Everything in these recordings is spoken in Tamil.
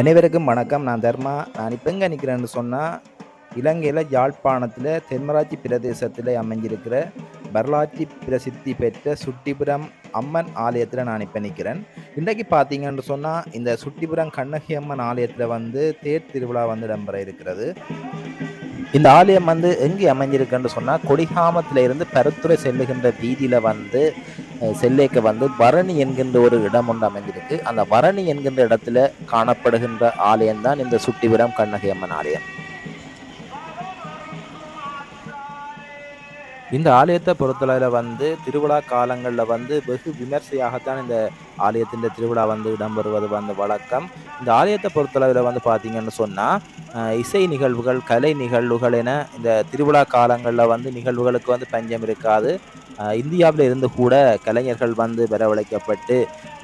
அனைவருக்கும் வணக்கம். நான் தர்மா. நான் இப்போ எங்கே நிற்கிறேன்னு சொன்னால், இலங்கையில் யாழ்ப்பாணத்தில் தென்மராட்சி பிரதேசத்தில் அமைஞ்சிருக்கிற வரலாற்று பிரசித்தி பெற்ற சுட்டிபுரம் அம்மன் ஆலயத்தில் நான் இப்போ நிற்கிறேன். இன்றைக்கு பார்த்தீங்கன்னு சொன்னால், இந்த சுட்டிபுரம் கண்ணகி அம்மன் ஆலயத்தில் தேர் திருவிழா இடம்பெற இருக்கிறது. இந்த ஆலயம் எங்கே அமைஞ்சிருக்குன்னு சொன்னால், கொடிகாமத்தில் இருந்து பருத்துறை செல்லுகின்ற வீதியில் செல்லேக்க பரணி என்கின்ற ஒரு இடம் ஒன்று அமைஞ்சிருக்கு. அந்த பரணி என்கின்ற இடத்துல காணப்படுகின்ற ஆலயம்தான் இந்த சுட்டிபுரம் கண்ணகி அம்மன் ஆலயம். இந்த ஆலயத்தை பொறுத்தளவில் திருவிழா காலங்களில் வெகு விமர்சையாகத்தான் இந்த ஆலயத்தின் திருவிழா இடம்பெறுவது வழக்கம். இந்த ஆலயத்தை பொறுத்தளவில் பார்த்தீங்கன்னு சொன்னால், இசை நிகழ்வுகள், கலை நிகழ்வுகள் என இந்த திருவிழா காலங்களில் நிகழ்வுகளுக்கு பஞ்சம் இருக்காது. இந்தியாவில் இருந்து கூட கலைஞர்கள் வரவழைக்கப்பட்டு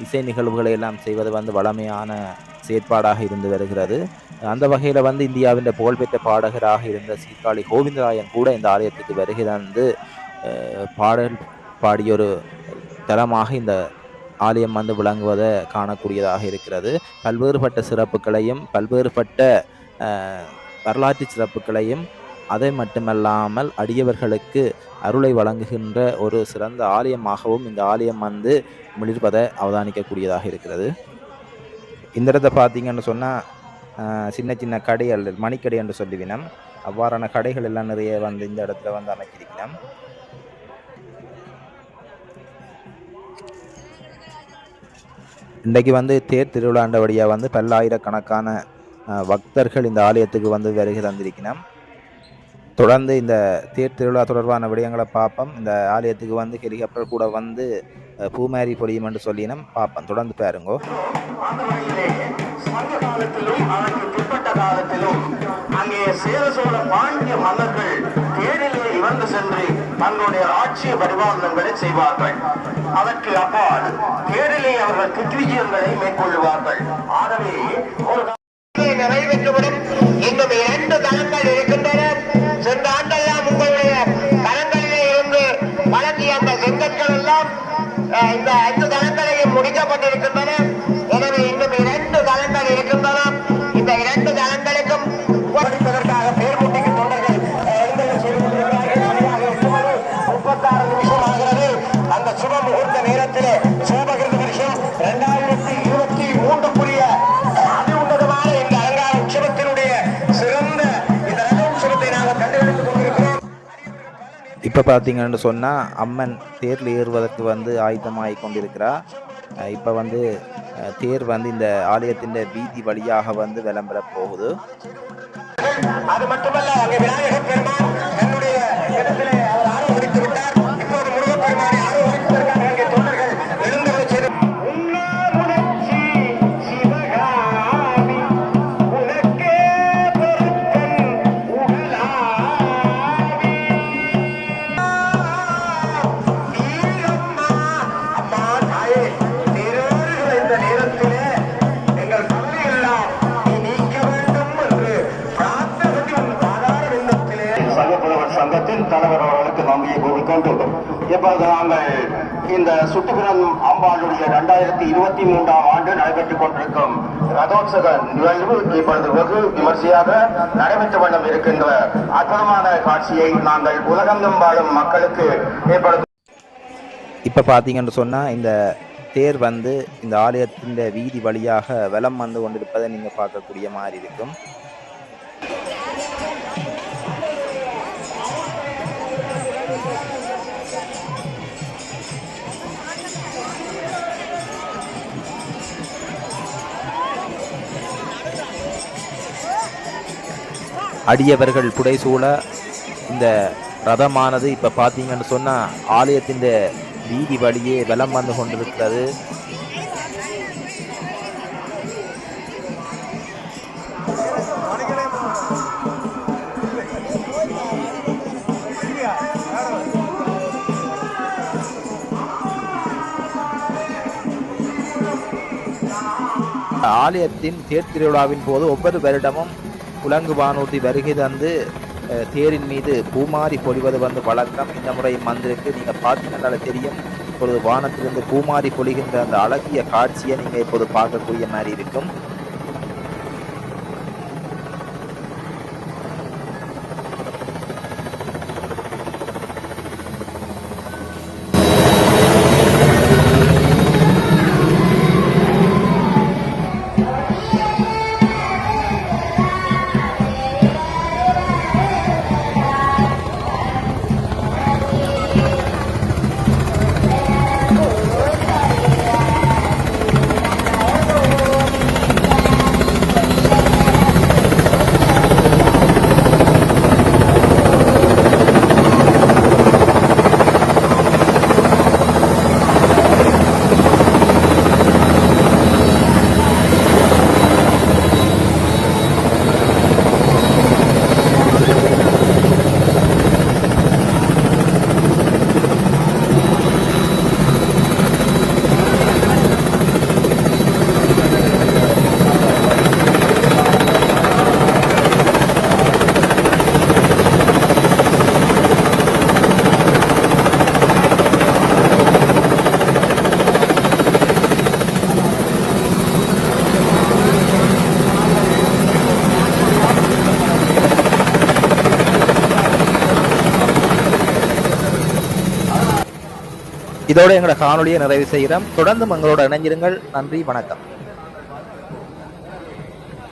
இசை நிகழ்வுகளை எல்லாம் செய்வது வழமையான செயற்பாடாக இருந்து வருகிறது. அந்த வகையில் இந்தியாவின் புகழ்பெற்ற பாடகராக இருந்த சீர்காழி கோவிந்தராயன் கூட இந்த ஆலயத்துக்கு வருகை தந்து பாடல் பாடிய ஒரு தலமாக இந்த ஆலயம் விளங்குவதை காணக்கூடியதாக இருக்கிறது. பல்வேறுபட்ட சிறப்புகளையும் பல்வேறுபட்ட வரலாற்று சிறப்புகளையும் அதை மட்டுமல்லாமல் அடியவர்களுக்கு அருளை வழங்குகின்ற ஒரு சிறந்த ஆலயமாகவும் இந்த ஆலயம் மிளிர்வதை அவதானிக்கக்கூடியதாக இருக்கிறது. இந்த இடத்தை பார்த்தீங்கன்னு சொன்னால், சின்ன சின்ன கடைகள், மணிக்கடை என்று சொல்லுவினம், அவ்வாறான கடைகள் எல்லாம் நிறைய இந்த இடத்துல அமைச்சிருக்கணும். இன்றைக்கு தேர் திருவிழாண்டபடியாக பல்லாயிரக்கணக்கான பக்தர்கள் இந்த ஆலயத்துக்கு வருகை தந்திருக்கணும். தொடர்ந்து இந்த தேர் திருவிழா தொடர்பான விடயங்களை பார்ப்போம். இந்த ஆலயத்துக்கு ஹெலிகாப்டர் கூட பூமாரி பொழியும் என்று சொல்லினோம். பார்ப்போம், தொடர்ந்து பாருங்கோ. அங்கே சேர சோழ பாண்டிய மன்னர்கள் தேரிலே இறந்து சென்று தங்களுடைய ஆட்சிய பரிபாலனங்களை செய்வார்கள். அதற்கு அப்பால் தேரிலே அவர்கள் திக்விஜயங்களை மேற்கொள்வார்கள். ஆகவே ஒரு நிறைவேற்றப்படும் இன்னும் 2 தலங்கள் இருக்கின்றன. சென்ற ஆண்டெல்லாம் உங்களுடைய தலங்களிலே இருந்து வழங்கிய அந்த செங்கற்கள் எல்லாம் இந்த 5 தலங்களையும் முடிக்கப்பட்டிருக்கின்றன. எனவே இன்னும் 2 தலங்கள் இருக்கின்றன. இந்த 2 தலங்களுக்கும் படிப்பதற்காக பேர்முட்டிக்கு தொண்டர்கள் 36 நிமிஷம் ஆகிறது. அந்த சுப முகூர்த்த நேரத்திலே சோபகிருத வருஷம் 2023 அதி உன்னதமான இந்த அலங்கார உற்சவத்தினுடைய சிறந்த இந்த ரத உற்சவத்தை நாங்கள் கண்டுபிடித்துக் கொண்டிருக்கிறோம். இப்ப பாத்தீங்கன்னு சொன்னா, அம்மன் தேர்ல ஏறுவதற்கு ஆயுதமாகி கொண்டிருக்கிறார். இப்ப தேர் இந்த ஆலயத்தின் வீதி வழியாக விளம்பர போகுது. அது மட்டுமல்ல, அங்கே விநாயகர் பெருமான் தன்னுடைய இடத்திலே அவர் ஆரோகணித்து விட்டார். இப்போது முருகப்பெருமானை ஆரோகணிப்பதற்காக அங்கே தொண்டர்கள் எழுந்து தலைவர் அவர்களுக்கு நம்பியை கூறிக்கொண்டு இப்போது நாங்கள் இந்த சுட்டுபுரம் அம்பாளுடைய 2023 ஆண்டு நடைபெற்றுக் கொண்டிருக்கும் ரதோத்சவ நிகழ்வு இப்பொழுது வெகு விமர்சையாக நடைபெற்ற வண்ணம் இருக்கின்ற அற்புதமான காட்சியை நாங்கள் உலகெங்கும் வாழும் மக்களுக்கு இப்ப பாத்தீங்கன்னு சொன்னா, இந்த தேர் இந்த ஆலயத்தின் வீதி வழியாக வலம் கொண்டிருப்பதை நீங்க பார்க்கக்கூடிய மாதிரி இருக்கும். அடியவர்கள் புடைசூழ இந்த ரதமானது இப்போ பார்த்தீங்கன்னு சொன்னால் ஆலயத்தின் வீதி வழியே வலம் கொண்டிருக்கிறது. ஆலயத்தின் தேர் திருவிழாவின் போது ஒவ்வொரு வருடமும் உலங்கு வானூர்தி வருகை தந்து தேரின் மீது பூமாரி பொழிவது வழக்கம். இந்த முறை வந்திருக்கு. நீங்க பார்த்தீங்கன்னால தெரியும், இப்பொழுது வானத்திலிருந்து பூமாரி பொழிகின்ற அந்த அழகிய காட்சியை நீங்க இப்போது பார்க்கக்கூடிய மாதிரி இருக்கும். இதோட எங்களோட காணொலியை நிறைவு செய்கிறோம். தொடர்ந்து எங்களோட இணைஞ்சிருங்கள். நன்றி, வணக்கம்.